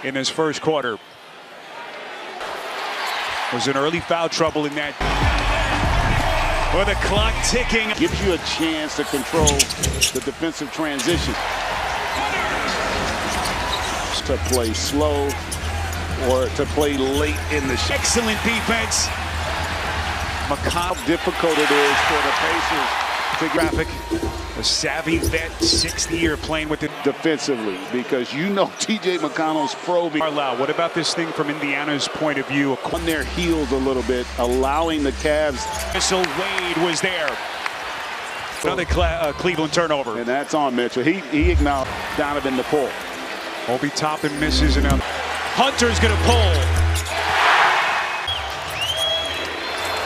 in this first quarter. Was an early foul trouble in that. With the clock ticking. Gives you a chance to control the defensive transition. To play slow or to play late in the shot. Excellent defense. How difficult it is for the Pacers to graphic. A savvy vet, 6th year playing with it defensively, because you know T.J. McConnell's probing. Carlisle, what about this thing from Indiana's point of view? On their heels a little bit, allowing the Cavs. So Wade was there. Another Cleveland turnover. And that's on Mitchell. He acknowledged Donovan to pull. Obi Toppin misses, and Hunter's going to pull.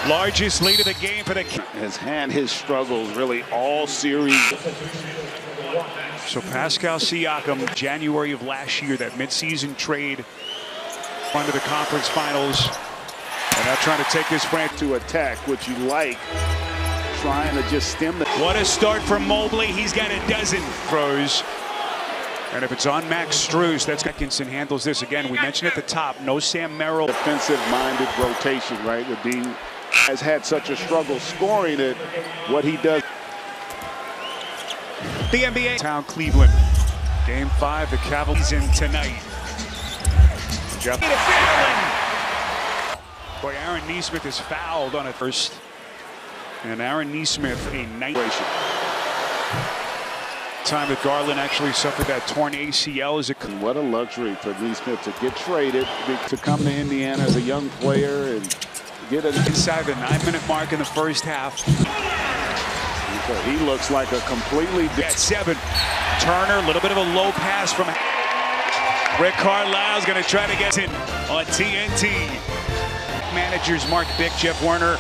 Largest lead of the game for the has had his struggles really all series. So Pascal Siakam, January of last year, that midseason trade under the conference finals, and now trying to take this franchise to attack, which you like, trying to just stem the. What a start from Mobley. He's got a dozen throws. And if it's on Max Strus, that's Atkinson handles this again. We mentioned at the top, no Sam Merrill. Defensive-minded rotation, right? With being has had such a struggle scoring it. What he does. The NBA town Cleveland. Game 5, the Cavaliers in tonight. Jeff. Boy, Aaron Nesmith is fouled on it first. And Aaron Nesmith, a night. Time that Garland actually suffered that torn ACL. What a luxury for Nesmith to get traded, to come to Indiana as a young player and get it inside the 9-minute mark in the first half. He looks like a completely at 7. Turner, a little bit of a low pass from Rick Carlisle's going to try to get in on TNT. Managers Mark Bick, Jeff Werner,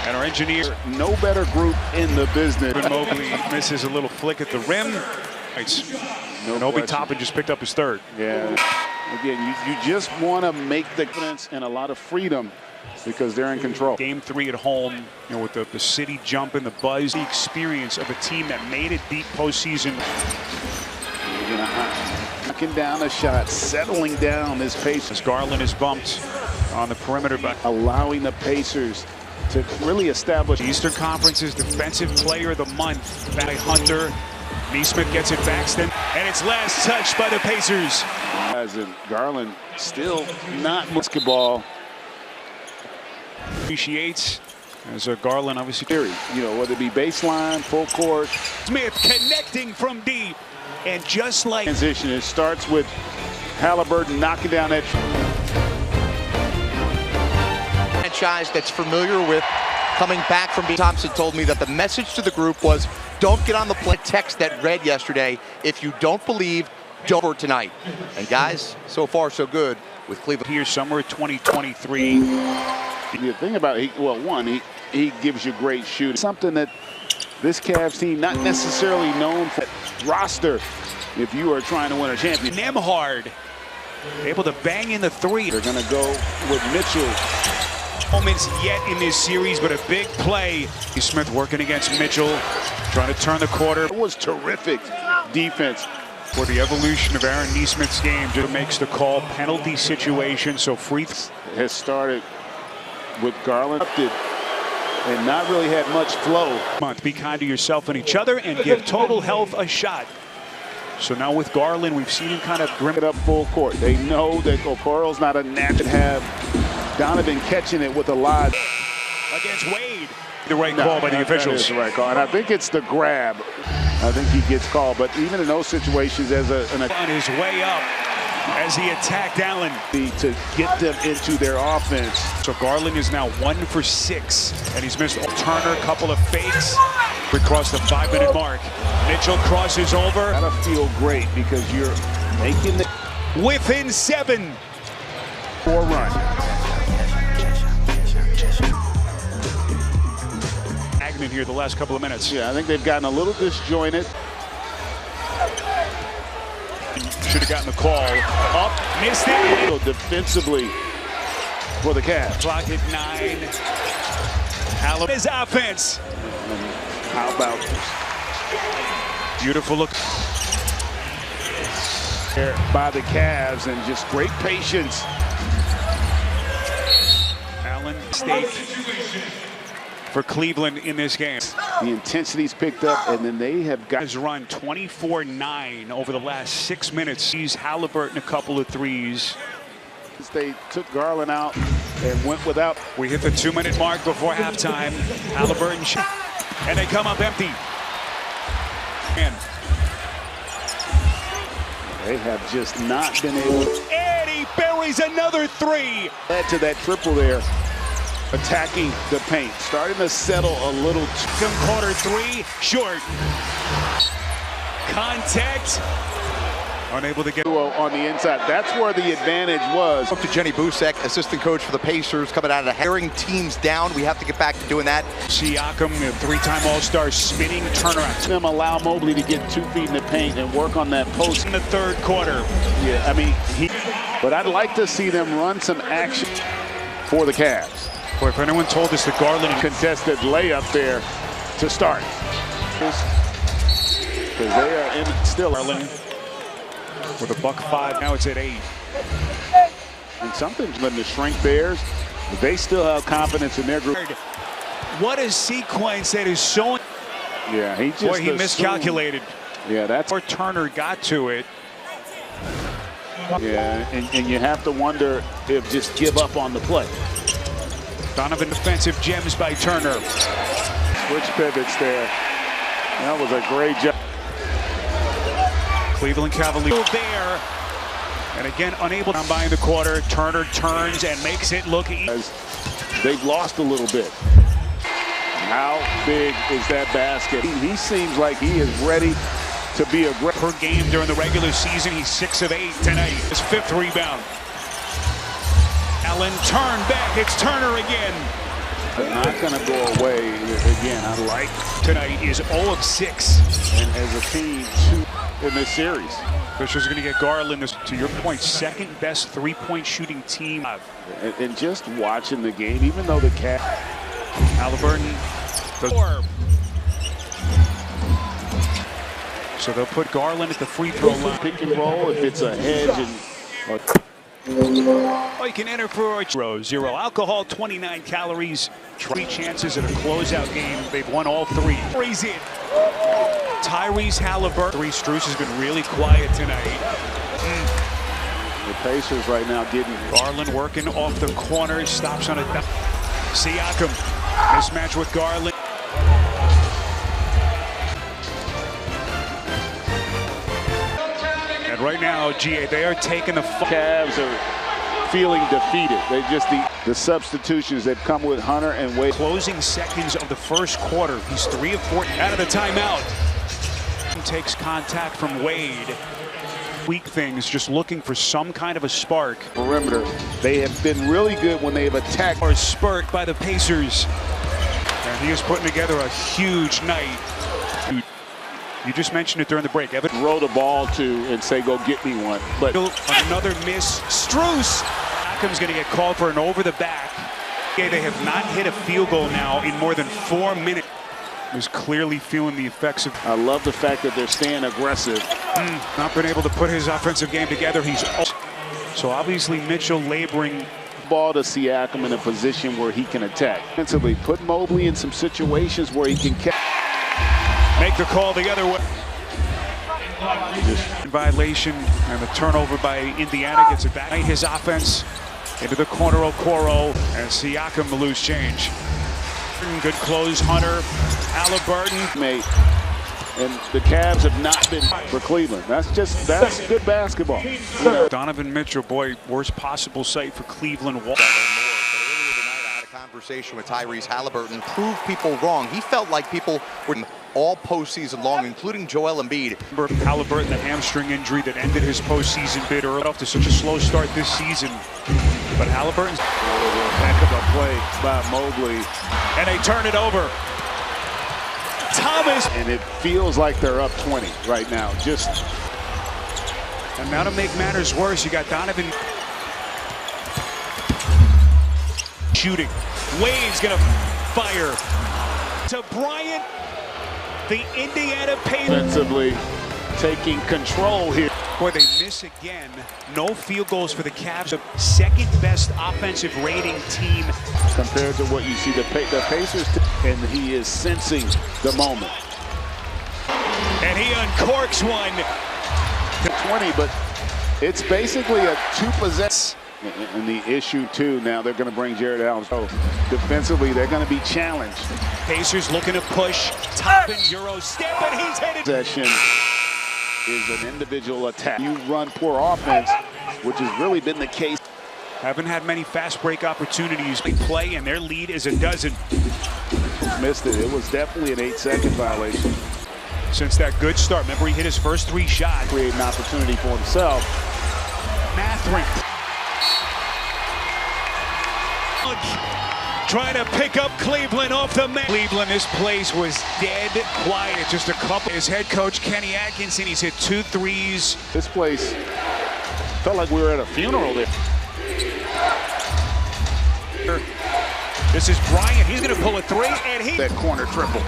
and our engineer. No better group in the business. Mobley misses a little flick at the rim. And Obi Toppin just picked up his 3rd. Yeah. Again, you just want to make the confidence and a lot of freedom because they're in control. Game 3 at home, with the city jump and the buzz, the experience of a team that made it deep postseason. Knocking down a shot, settling down this Pacers. Garland is bumped on the perimeter, but allowing the Pacers to really establish. Eastern Conference's Defensive Player of the Month by Hunter. Nesmith gets it Baxton, and it's last touched by the Pacers. As in Garland still not basketball. Appreciates as a Garland obviously. Whether it be baseline, full court. Smith connecting from deep, and just like transition, it starts with Halliburton knocking down that. Franchise that's familiar with coming back from being. Thompson told me that the message to the group was, don't get on the play. Text that read yesterday, if you don't believe, don't for tonight. And guys, so far so good with Cleveland. Here summer 2023. The thing about it, he gives you great shooting. Something that this Cavs team not necessarily known for. Roster, if you are trying to win a championship. Nemhard able to bang in the 3. They're going to go with Mitchell. Moments yet in this series, but a big play. Smith working against Mitchell, trying to turn the quarter. It was terrific defense. For the evolution of Aaron Nesmith's game, just makes the call, penalty situation. So free has started with Garland and not really had much flow. Be kind to yourself and each other and give total health a shot. So now with Garland, we've seen him kind of grim it up full court. They know that Okoro's not a natural. Have Donovan catching it with a lot against Wade. The right call by the officials. That is the right call, and I think it's the grab. I think he gets called, but even in those situations, as on his way up as he attacked Allen to get them into their offense. So Garland is now 1 for 6, and he's missed Turner, a couple of fakes. We crossed the 5-minute mark. Mitchell crosses over. Gotta feel great because you're making the within 7. 4 run. Agnew here the last couple of minutes. Yeah, I think they've gotten a little disjointed. Should have gotten the call. Up, missed it. So defensively for the Cavs. Clock at 9. His offense. How about this? Beautiful look. there by the Cavs, and just great patience. Allen stake for Cleveland in this game. The intensity's picked up, and then they have got Has run 24-9 over the last 6 minutes. He's Halliburton a couple of threes. They took Garland out and went without. We hit the 2-minute mark before halftime. Halliburton and they come up empty. And they have just not been able. and he buries another three. Led to that triple there, attacking the paint, starting to settle a little. Second quarter three, short. Contact. Unable to get On the inside. That's where the advantage was. Up to Jenny Busek, assistant coach for the Pacers, coming out of the herring teams down. We have to get back to doing that. Siakam, the three-time All-Star, spinning turnaround. Them allow Mobley to get 2 feet in the paint and work on that post In the third quarter. Yeah, I mean, but I'd like to see them run some action for the Cavs. Boy, if anyone told us that Garland Contested layup there to start. Because they are in still. Garland with a $1.05, now it's at 8. And something's been the shrink Bears. They still have confidence in their group. What a sequence that is so. Yeah, he just. Boy, he miscalculated. Yeah, that's. Or Turner got to it. Yeah, and you have to wonder if just give up on the play. Donovan defensive gems by Turner. Switch pivots there. That was a great job. Cleveland Cavaliers there. And again, unable to buy in the quarter. Turner turns and makes it look easy. As they've lost a little bit. How big is that basket? He seems like he is ready to be aggressive. Per game during the regular season, he's 6 of 8 tonight. His 5th rebound. Allen turned back. It's Turner again. But not going to go away again. I like Tonight is 0 of 6. and as a team in this series. Fisher's going to get Garland, to your point, second best three-point shooting team. And just watching the game, even though the Cavs. Halliburton. So they'll put Garland at the free throw line. Pick and roll if it's a hedge. Oh, you can enter for a 0 alcohol, 29 calories, 3 chances at a closeout game. They've won all 3. Raise it. Tyrese Halliburton. Strus has been really quiet tonight. The Pacers right now getting. Garland working off the corners, stops on a Siakam. Mismatch with Garland. And right now, GA, they are taking the Cavs are feeling defeated. They just the substitutions that come with Hunter and Wade. Closing seconds of the first quarter. He's 3 of 4 out of the timeout. Takes contact from Wade. Weak things, just looking for some kind of a spark. Perimeter. They have been really good when they have attacked. Or spurt by the Pacers. And he is putting together a huge night. You just mentioned it during the break. Evan Throw the ball to and say, go get me one. But another miss. Strus. Siakam's going to get called for an over the back. Okay, they have not hit a field goal now in more than 4 minutes. Is clearly feeling the effects of. I love the fact that they're staying aggressive. Not been able to put his offensive game together. So obviously Mitchell laboring. Ball to Siakam in a position where he can attack. Defensively, put Mobley in some situations where he can catch. Make the call the other way. Violation and the turnover by Indiana gets it back. His offense into the corner, Okoro, and Siakam the loose change. Good close, Hunter. Halliburton. And the Cavs have not been for Cleveland. That's good basketball. Donovan Mitchell, boy, worst possible sight for Cleveland. Earlier tonight, I had a conversation with Tyrese Halliburton. Prove people wrong. He felt like people were all postseason long, including Joel Embiid. Halliburton, the hamstring injury that ended his postseason bid early off to such a slow start this season. But Halliburton's Heck of a play by Mobley. And they turn it over. Thomas. And it feels like they're up 20 right now. And now to make matters worse, you got Donovan shooting. Wade's gonna fire to Bryant. The Indiana Pacers Defensively taking control here. Boy, they miss again. No field goals for the Cavs. Second best offensive rating team compared to what you see the Pacers, and he is sensing the moment. And he uncorks one. 20, but it's basically a two-possess. And the issue, too, now they're going to bring Jared Allen. So defensively, they're going to be challenged. Pacers looking to push. Top and Euro step, and he's headed. Possession is an individual attack. You run poor offense, which has really been the case. Haven't had many fast break opportunities. They play, and their lead is a dozen. Missed it. It was definitely an 8-second violation. Since that good start, remember he hit his first 3 shots. Create an opportunity for himself. Mathurin. Trying to pick up Cleveland off the mat. Cleveland, this place was dead quiet. Just a couple. His head coach, Kenny Atkinson, he's hit 2 threes. This place felt like we were at a funeral there. This is Bryant. He's going to pull a 3, and he... That corner triple.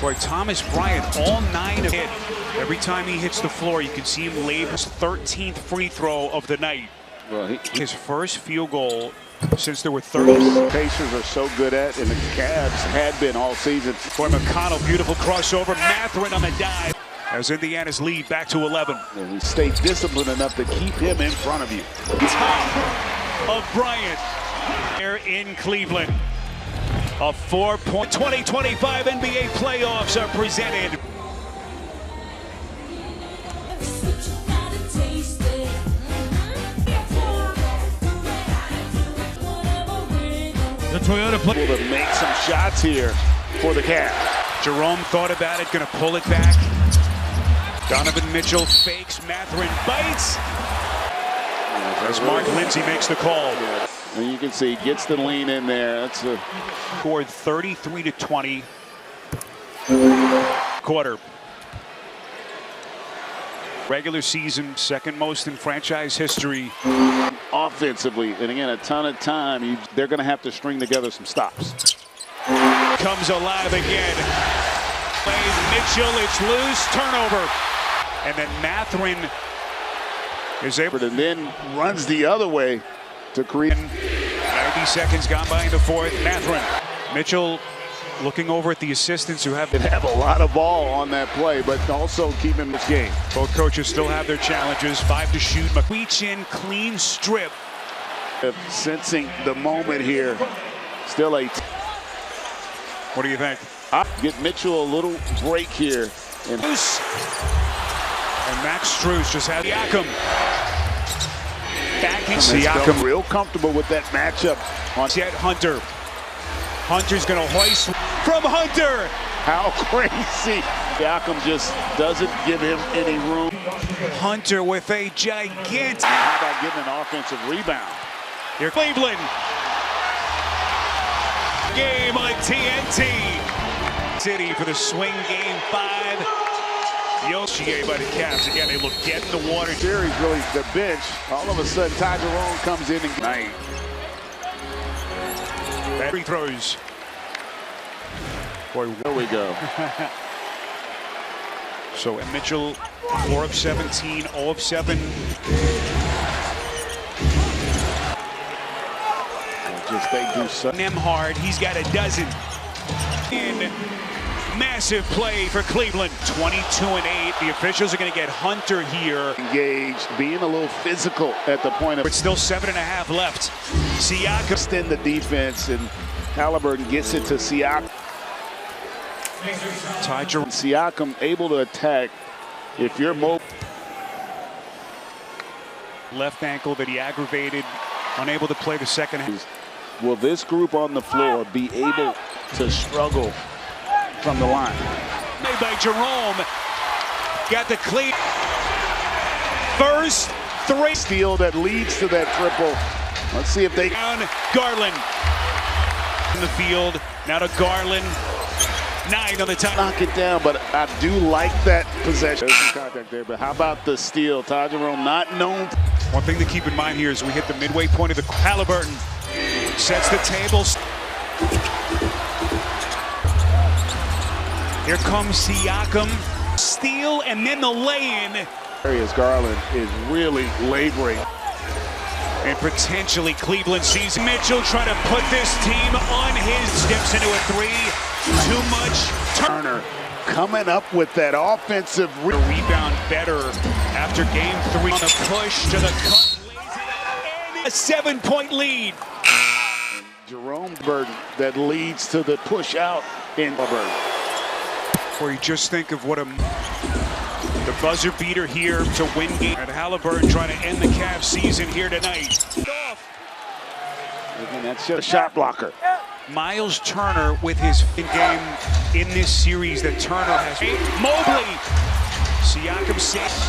Boy, Thomas Bryant, all 9 of hit. Every time he hits the floor, you can see him lay his 13th free throw of the night. Well, his first field goal since there were 30. The Pacers are so good at, and the Cavs had been all season. Boy, McConnell, beautiful crossover. Mathurin on the dive. As Indiana's lead back to 11. And he stayed disciplined enough to keep him in front of you. Top of Bryant. There in Cleveland. A 4-point 2025 NBA playoffs are presented. The Toyota play to make some shots here for the Cavs. Jerome thought about it, going to pull it back. Donovan Mitchell fakes, Mathurin bites. As Mark Lindsay makes the call. Yeah. And you can see he gets the lean in there. That's a scored 33-20 quarter. Regular season, second most in franchise history. Offensively, and again, a ton of time. They're going to have to string together some stops. Comes alive again. Plays Mitchell, it's loose, turnover. And then Mathurin is able to then runs the other way to create. 90 seconds gone by in the fourth. Mathurin. Mitchell looking over at the assistants who have a lot of ball on that play, but also keep him in this game. Both coaches still have their challenges. 5 to shoot. McQueen in clean strip. Sensing the moment here. Still a. What do you think? Get Mitchell a little break here. And Max Strus just had Siakam. Backing Siakam real comfortable with that matchup. On Jet Hunter. Hunter's going to hoist from Hunter. How crazy. Siakam just doesn't give him any room. Hunter with a gigantic. How about getting an offensive rebound? Here, Cleveland. Game on TNT. City for the swing game 5. Yoshie by the Cavs. Again, they look dead in the water. Series really the bench. All of a sudden, Ty Jerome comes in and night. Free throws. Boy, there we go. So Mitchell, 4 of 17, 0 of 7. Just they do so. Nemhard, he's got a dozen. In massive play for Cleveland. 22-8. The officials are going to get Hunter here. Engaged, being a little physical at the point of. It's still 7.5 left. Siakam. Extend the defense, and Halliburton gets it to Siakam. Siakam able to attack. If you're left ankle that he aggravated, unable to play the second half. Will this group on the floor be able to struggle from the line? Made by Jerome. Got the clean. First 3. Steal that leads to that triple. Let's see if they. Down Garland. In the field. Now to Garland. 9 on the time. Knock it down, but I do like that possession. There's some contact there, but how about the steal? Ty Jerome not known. One thing to keep in mind here is we hit the midway point of the Halliburton. Sets the table. Here comes Siakam. Steal and then the lay-in. Darius Garland is really laboring. And potentially Cleveland sees Mitchell trying to put this team on his steps into a three. Too much. Turner coming up with that offensive rebound better after game 3 on the push to the cup. A 7-point lead. Jerome Burton that leads to the push out in Burton. Or you just think of what the buzzer beater here to win game. And Halliburton trying to end the Cavs season here tonight. Again, that's just a shot blocker. Miles Turner with his game in this series that Turner has. Mobley. Siakam saves.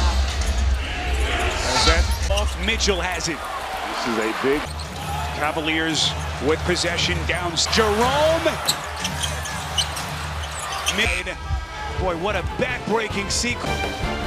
As that off, Mitchell has it. This is a big Cavaliers with possession down. Jerome. Boy, what a back-breaking sequence.